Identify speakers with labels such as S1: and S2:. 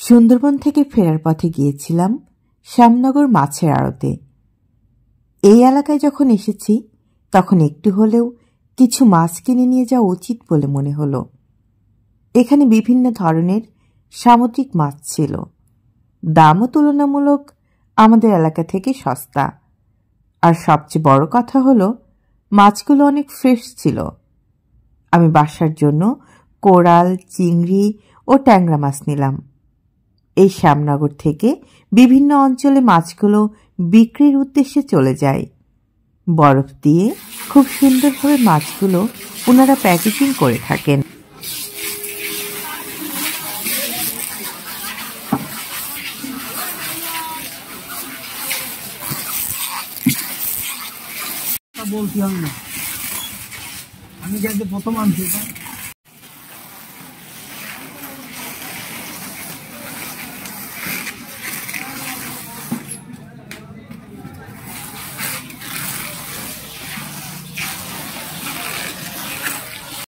S1: সুন্দরবন থেকে ফেরার পথে গিয়েছিলাম শ্যামনগর মাছের আড়তে। এই এলাকায় যখন এসেছি তখন একটু হলেও কিছু মাছ কিনে নিয়ে যাওয়া উচিত বলে মনে হলো। এখানে বিভিন্ন ধরনের সামুদ্রিক মাছ ছিল, দামও তুলনামূলক আমাদের এলাকা থেকে সস্তা। আর সবচেয়ে বড় কথা হলো মাছগুলো অনেক ফ্রেশ ছিল। আমি বাসার জন্য কোরাল, চিংড়ি ও ট্যাংরা মাছ নিলাম। এই শ্যামনগর থেকে বিভিন্ন অঞ্চলে মাছগুলো বিক্রির উদ্দেশ্যে চলে যায়। বরফ দিয়ে খুব সুন্দরভাবে মাছগুলো ওনারা প্যাকেজিং করে থাকেন।
S2: বলছি আমি কিন্তু প্রথম আনছি।